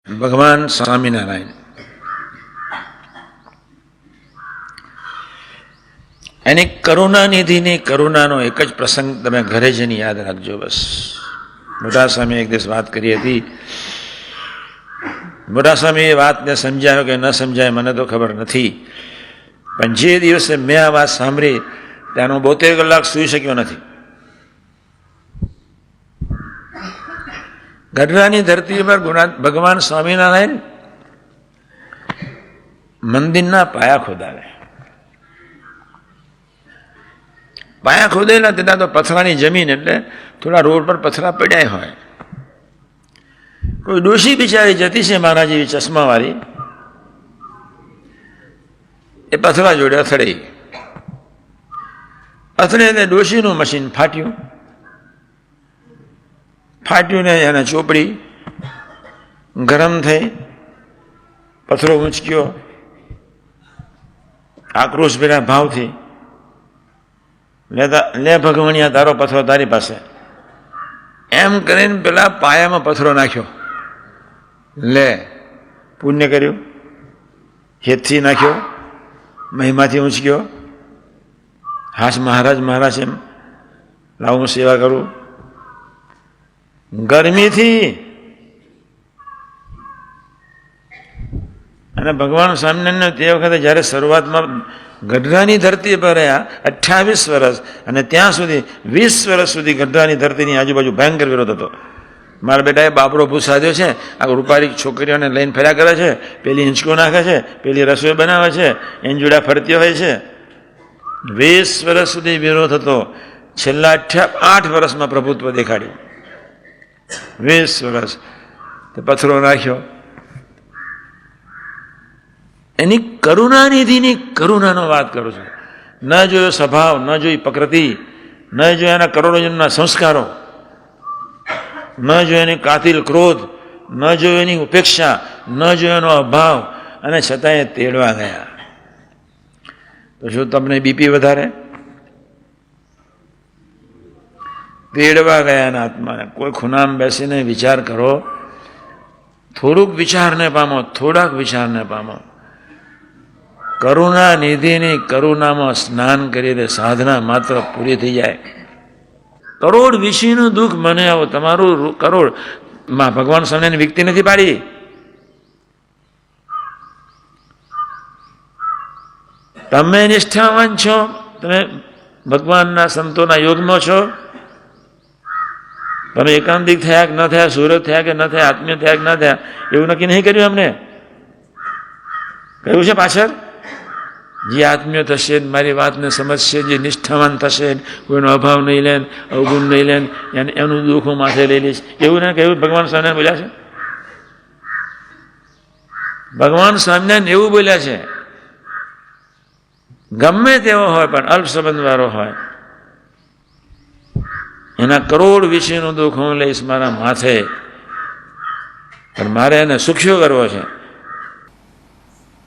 ભગવાન સ્વામિનારાયણ એની કરુણા નિધિની કરુણાનો એક જ પ્રસંગ તમે ઘરે જઈને યાદ રાખજો. બસ મોટા સ્વામી એક દિવસ વાત કરી હતી. મોટા સ્વામી એ વાતને સમજાયો કે ન સમજાય મને તો ખબર નથી, પણ જે દિવસે મેં આ વાત સાંભળી ત્યાંનો 72 કલાક સૂઈ શક્યો નથી. ગઢડાની ધરતી પર ભગવાન સ્વામિનારાયણ મંદિરના પાયા ખોદાવે. પાયા ખોદેલા ત્યાં તો પથરાની જમીન એટલે થોડા રોડ પર પથરા પડ્યા હોય. કોઈ ડોશી બિચારી જતી છે મારા જેવી ચશ્માવાળી, એ પથરા જોડે અથડાઈ. અથડે ને ડોશીનું મશીન ફાટ્યું ને એને ચોપડી ગરમ થઈ, પથરો ઊંચક્યો આક્રોશભેરા ભાવથી, લે ભગવણિયા તારો પથરો તારી પાસે, એમ કરીને પેલા પાયામાં પથરો નાખ્યો. લે પુણ્ય કર્યું, હેતથી નાખ્યો, મહિમાથી ઊંચક્યો. હાશ મહારાજ એમ લાવું હું સેવા કરું. ગરમીથી અને ભગવાન સ્વામિનારાયણ તે વખતે જ્યારે શરૂઆતમાં ગઢડાની ધરતી પર રહ્યા 28 વર્ષ, અને ત્યાં સુધી 20 વર્ષ સુધી ગઢડાની ધરતીની આજુબાજુ ભયંકર વિરોધ હતો. મારા બેટાએ બાપડો ભૂસાદ્યો છે, આ રૂપારી છોકરીઓને લઈને ફર્યા કરે છે, પેલી હિંચકો નાખે છે, પેલી રસોઈ બનાવે છે, એંજુડા ફરતી હોય છે. 20 વર્ષ સુધી વિરોધ હતો. છેલ્લા 8 વર્ષમાં પ્રભુત્વ દેખાડ્યું. 20 વર્ષ તે પથરો નાખ્યો. એની કરુણાનિધિની કરુણાનો વાત કરું છું. ન જોયો સ્વભાવ, ન જોઈ પ્રકૃતિ, ન જોયા એના કરોડોજનના સંસ્કારો, ન જોયો એની કાતિલ ક્રોધ, ન જોયો એની ઉપેક્ષા, ન જોયો એનો અભાવ, અને છતાંય તેડવા ગયા. તો શું તમને બીપી વધારે? તેડવા ગયા એના આત્માને. કોઈ ખૂણામાં બેસીને વિચાર કરો, થોડુંક વિચારને પામો, થોડાક વિચારને પામો. કરુણા નિધિની કરુણામાં સ્નાન કરીને સાધના માત્ર પૂરી થઈ જાય. કરોડ વિષયનું દુઃખ મને આવો, તમારું કરોડ માં ભગવાન સ્વામિનારાયણ વ્યક્તિ નથી પાડી. તમે નિષ્ઠાવાન છો, તમે ભગવાનના સંતોના યોગમાં છો, તમે એકાંતિક થયા કે ન થયા, સુરત થયા કે ન થયા, આત્મીય થયા કે ન થયા, એવું નક્કી નહીં કર્યું. અમને કહ્યું છે પાછળ, જે આત્મીય થશે, મારી વાતને સમજશે, જે નિષ્ઠાવાન થશે, કોઈનો અભાવ નહીં લે, અવગુણ નહીં લે, એનું દુઃખ હું માથે લઈ લઈશ, એવું ને કહ્યું. ભગવાન સ્વામિનારાયણ બોલ્યા છે. ભગવાન સ્વામિનારાયણ એવું બોલ્યા છે, ગમે તેવો હોય પણ અલ્પ સંબંધવાળો હોય, એના કરોડ વિશેનું દુઃખ હું લઈશ મારા માથે, પણ મારે એને સુખ્યો કરવો છે.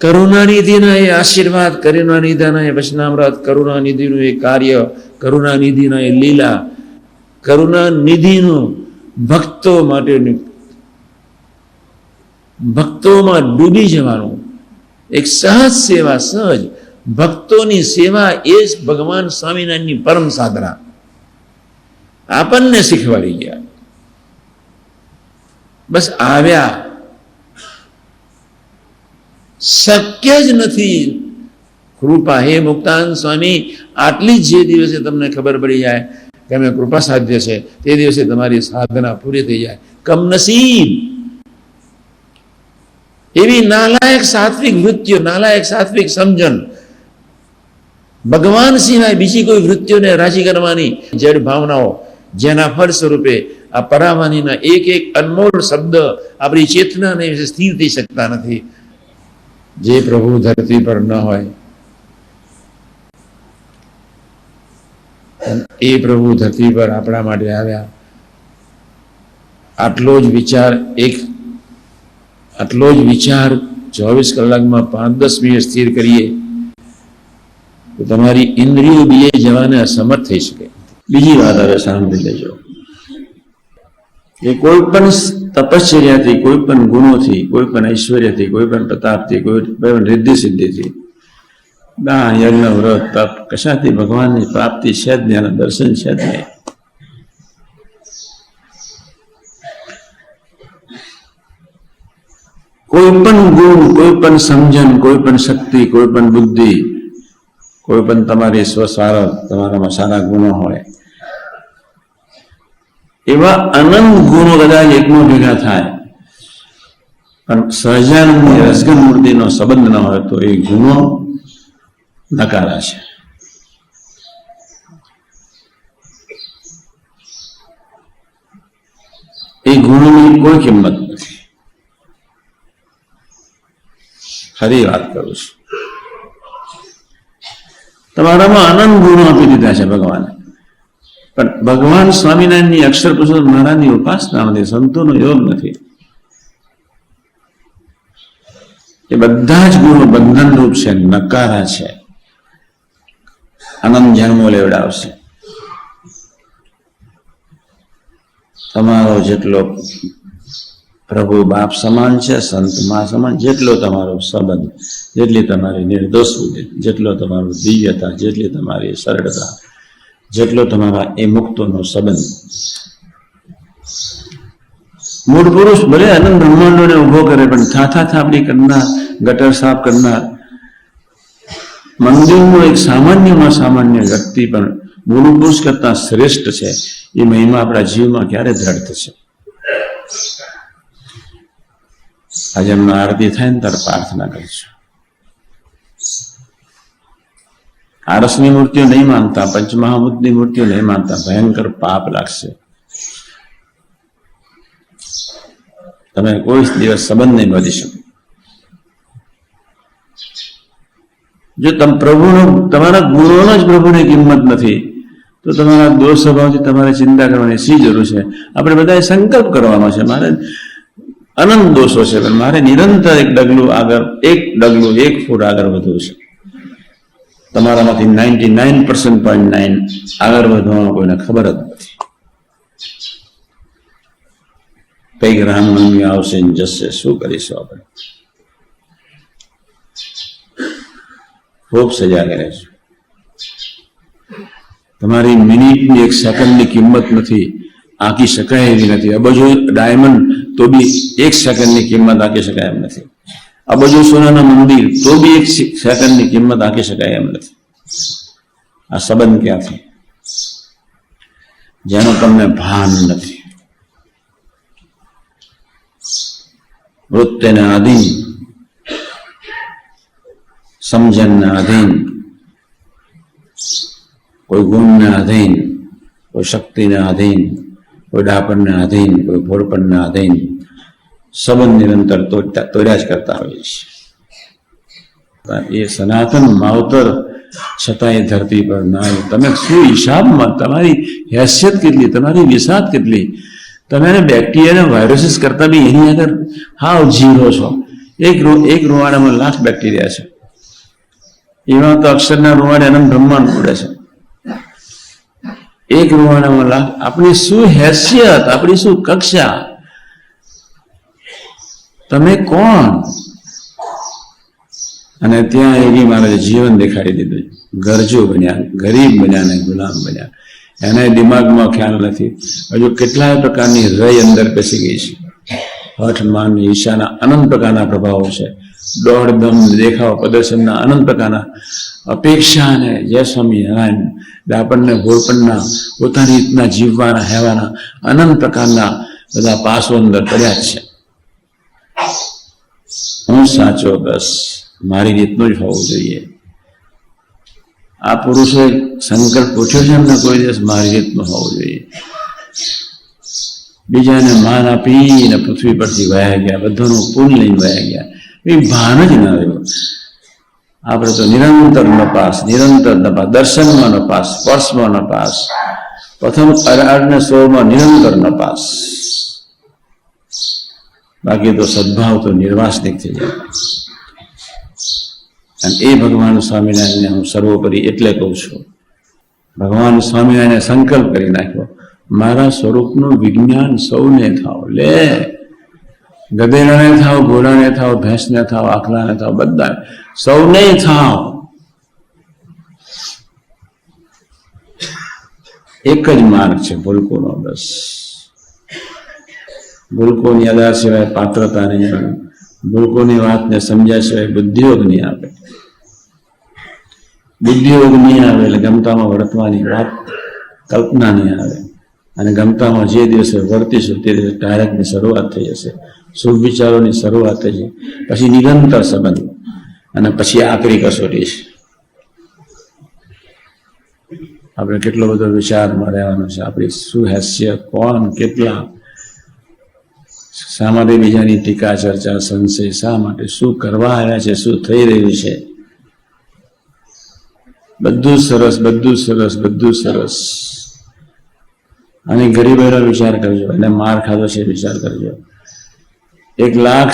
કરુણાનિધિના એ આશીર્વાદ, કરુણાનિધિના એ વચનામૃત, કરુણાનિધિનું એ કાર્ય, કરુણાનિધિના એ લીલા, કરુણાનિધિનું ભક્તો માટેનું, ભક્તોમાં ડૂબી જવાનું એક સહજ સેવા, સહજ ભક્તોની સેવા, એ જ ભગવાન સ્વામિનારાયણની પરમ સાધના આપણને શીખવાડી ગયા. બસ આવ્યા. શક્ય જ નથી. કૃપા, હે મુક્તાન સ્વામી, આટલી જ જે દિવસે તમને ખબર પડી જાય કે અમે કૃપા સાધ્ય છે, તે દિવસે તમારી સાધના પૂરી થઈ જાય. કમનસીબ એવી નાલાયક સાત્વિક વૃત્તિઓ, નાલાયક સાત્વિક સમજણ, ભગવાન સિવાય બીજી કોઈ વૃત્તિઓને રાજી કરવાની જડ ભાવનાઓ, જેના ફળ સ્વરૂપે આ પરાવાણીના એક એક અનમોલ શબ્દ આપણી ચેતનાને વિશે સ્થિર થઈ શકતા નથી. જે પ્રભુ ધરતી પર ન હોય, એ પ્રભુ ધરતી પર આપણા માટે આવ્યા. આટલો જ વિચાર 24 કલાકમાં 5-10 મિનિટ સ્થિર કરીએ તો તમારી ઇન્દ્રિયો બીજે જવાને અસમર્થ થઈ શકે. બીજી વાત હવે સાંભળી લેજો. એ કોઈ પણ તપશ્ચર્યાથી, કોઈ પણ ગુણોથી, કોઈ પણ ઐશ્વર્યથી, કોઈ પણ પ્રતાપથી, કોઈ પણ રિદ્ધિ સિદ્ધિથી, દાન યજ્ઞ વ્રત તપ કશાથી ભગવાનની પ્રાપ્તિ છે જ નહીં, દર્શન છે જ નહીં. કોઈ પણ ગુણ, કોઈ પણ સમજણ, કોઈ પણ શક્તિ, કોઈ પણ બુદ્ધિ, કોઈ પણ તમારી સ્વસારા, તમારામાં સારા ગુણો હોય, એવા અનંત ગુણો કદાચ એકમાં ભેગા થાય, પણ સહજાનંદની રસગન મૂર્તિનો સંબંધ ન હોય તો એ ગુણો નકારા છે. એ ગુણોની કોઈ કિંમત નથી. ફરી વાત કરું છું, તમારામાં અનંત ગુણો આપી દીધા છે ભગવાને, પણ ભગવાન સ્વામિનારાયણની અક્ષર પુરુષોત્તમ મહારાજની ઉપાસના નથી, સંતોનો યોગ નથી. એ બધા જ ગુણો બંધન રૂપ છે, નકારા છે, અનંત જન્મો લેવડાવશે. તમારો જેટલો પ્રભુ બાપ સમાન છે, સંત મા સમાન, જેટલો તમારો સંબંધ, જેટલી તમારી નિર્દોષ બુદ્ધિ, જેટલો તમારો દિવ્યતા, જેટલી તમારી સરળતા, જેટલો તમારા એ મુક્તોનો સંબંધ. મૂળ પુરુષ ભલે અનંત બ્રહ્માંડોને ઉભો કરે, પણ થાથા થાપડી કરનાર, ગટર સાફ કરનાર, મંદિરનો એક સામાન્યમાં સામાન્ય વ્યક્તિ પણ મૂળ પુરુષ કરતા શ્રેષ્ઠ છે. એ મહિમા આપણા જીવમાં ક્યારે દ્રઢ થશે? આજે એમનો આરતી થાય ને ત્યારે પ્રાર્થના કરીશું. આરસની મૂર્તિઓ નહીં માનતા, પંચમહાભૂતની મૂર્તિઓ નહીં માનતા, ભયંકર પાપ લાગશે. તમે કોઈ દિવસ સંબંધ નહીં બાંધી શકો. જો તમે પ્રભુનો, તમારા ગુણોનો જ પ્રભુને કિંમત નથી, તો તમારા દોષ સ્વભાવથી તમારે ચિંતા કરવાની શી જરૂર છે? આપણે બધાએ સંકલ્પ કરવાનો છે, મારે અનંત દોષો છે, પણ મારે નિરંતર એક ડગલું આગળ, એક ફૂટ આગળ વધવું છે. તમારામાંથી 99.9 આગળ વધવામાં કોઈને ખબર જ નથી. કઈક રામનવમી આવશે ને જશે, શું કરીશું આપણે? ખૂબ સજા કરે છે. તમારી મિનિટની, એક સેકન્ડની કિંમત નથી, આંકી શકાય એવી નથી. અબજો ડાયમંડ તો બી એક સેકન્ડની કિંમત આંકી શકાય એમ નથી. અબજો સોનાના મંદિર તો બી એક સેકન્ડની કિંમત આંકી શકાય એમ નથી. આ સંબંધ ક્યાંથી? જેનો તમને ભાન નથી. વૃત્તિને આધીન, સમજણને આધીન, કોઈ ગુણને આધીન, કોઈ શક્તિને આધીન, કોઈ ડાપણને આધીન, કોઈ ભોળપણને આધીન સંબંધ નિરંતર તોડ્યા જ કરતા હોઈએ છીએ. એ સનાતન માવતર છતાં એ ધરતી પર ના. તમે શું હિસાબમાં, તમારી હેસિયત કેટલી, તમારી વિસાત કેટલી, તમે બેક્ટેરિયા વાયરસીસ કરતા બી એની આગળ હાવ જીરો છો. એક રૂવાડામાં લાખ બેક્ટેરિયા છે. એમાં તો અક્ષરના રૂવાડે અનંત બ્રહ્માંડ ઉડે છે. એક રૂવાડામાં લાખ. આપણી શું હેસિયત, આપણી શું કક્ષા, તમે કોણ? અને ત્યાં એવી મારે જીવન દેખાડી દીધું. ગરજો બન્યા, ગરીબ બન્યા ને ગુલામ બન્યા. એને દિમાગમાં ખ્યાલ નથી. હજુ કેટલાય પ્રકારની રય અંદર બેસી ગઈ છે. હઠ, માન, ઈર્ષાના અનંત પ્રકારના પ્રભાવો છે. દોડ, દમ, દેખાવ, પ્રદર્શનના અનંત પ્રકારના, અપેક્ષા અને જય સ્વામી નારાયણ, આપણને ભોળપણના, પોતાની રીતના જીવવાના, હેવાના અનંત પ્રકારના બધા પાસો અંદર પડ્યા જ છે. હું સાચો, બસ મારી રીતનું જ હોવું જોઈએ. આ પુરુષોએ સંકલ્પ ઉઠ્યો છે એમને કોઈ દિવસ મારી રીતનું હોવું જોઈએ. બીજાને માન આપીને પૃથ્વી પરથી વયા ગયા, બધાનું પુલ લઈને વયા ગયા. એ ભાન જ ના રહ્યો. આપણે તો નિરંતર નપાસ, દર્શનમાં નપાસ, સ્પર્શમાં નપાસ, પ્રથમ 18 ને 16 નિરંતર નપાસ. બાકી તો સદભાવ તો નિર્વાસનિક થઈ જાય. અને એ ભગવાન સ્વામિનારાયણને હું સર્વોપરી એટલે કહું છું. ભગવાન સ્વામિનારાયણે સંકલ્પ કરી નાખ્યો, મારા સ્વરૂપનું વિજ્ઞાન સૌને થાવ. લે, ગધેડાને થાવ, ઘોડાને થાવ, ભેંસને થાવ, આખલાને થાવ, બધા સૌને થાવ. એક જ માર્ગ છે ભૂલકોનો. બસ ભૂલકોની અદા સિવાય પાત્રતા નહીં આવે, ભૂલકોની વાતને સમજ્યા સિવાય બુદ્ધિયોગ નહીં આવે. બુદ્ધિયોગ નહીં આવે એટલે ગમતામાં વર્તવાની વાત કલ્પના નહીં આવે, અને ગમતામાં જે દિવસે વર્તીશું તે દિવસે ડાયરેક્ટની શરૂઆત થઈ જશે, શુભ વિચારોની શરૂઆત થઈ છે, પછી નિરંતર સંબંધ, અને પછી આકરી કસોટી છે. આપણે કેટલો બધો વિચારમાં રહેવાનો છે, આપણી શું હેસિયત, કોણ, કેટલા, શા માટે બીજાની ટીકા ચર્ચા સંશય, શા માટે, શું કરવા આવ્યા છે, શું થઈ રહ્યું છે. બધું સરસ, બધું સરસ, બધું સરસ. અને ગરીબોનો વિચાર કરજો, એને માર ખાધો છે વિચાર કરજો. 1,00,000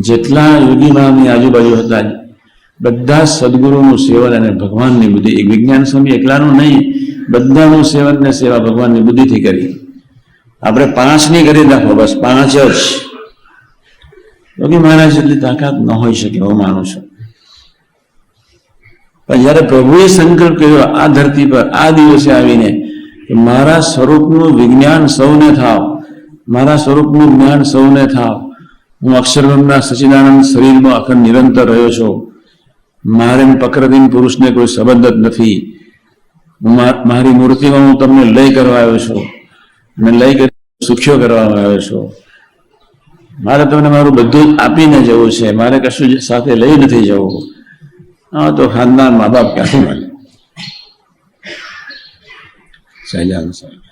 જેટલા યોગીમાની આજુબાજુ હતા, બધા સદગુરુનું સેવન અને ભગવાનની બુદ્ધિ, એક વિજ્ઞાન સ્વામી એકલાનું નહીં, બધાનું સેવન ને સેવા ભગવાનની બુદ્ધિથી કરી. આપણે 5ની કરી નાખો, બસ 5 જ. યોગી મહારાજ જેટલી તાકાત ન હોઈ શકે, હું માનું છું. પણ જયારે પ્રભુએ સંકલ્પ કર્યો આ ધરતી પર આ દિવસે આવીને કે મારા સ્વરૂપનું વિજ્ઞાન સૌને થાવ, મારા સ્વરૂપનું જ્ઞાન સૌને થાવ, હું અક્ષરબ્રહ્મના સચ્ચિદાનંદ શરીરમાં અખંડ નિરંતર રહ્યો છું, મારે પ્રકૃતિ પુરુષને કોઈ સંબંધ જ નથી, મારી મૂર્તિમાં હું તમને લય કરવા આવ્યો છું, અને લય કરી સુખ્યો કરવામાં આવ્યો છું, મારે તમને મારું બધું જ આપીને જવું છે, મારે કશું સાથે લઈ નથી જવું. હા, તો ખાનદાન મા બાપ ક્યાંથી મળે? સહેજાન સાહેબ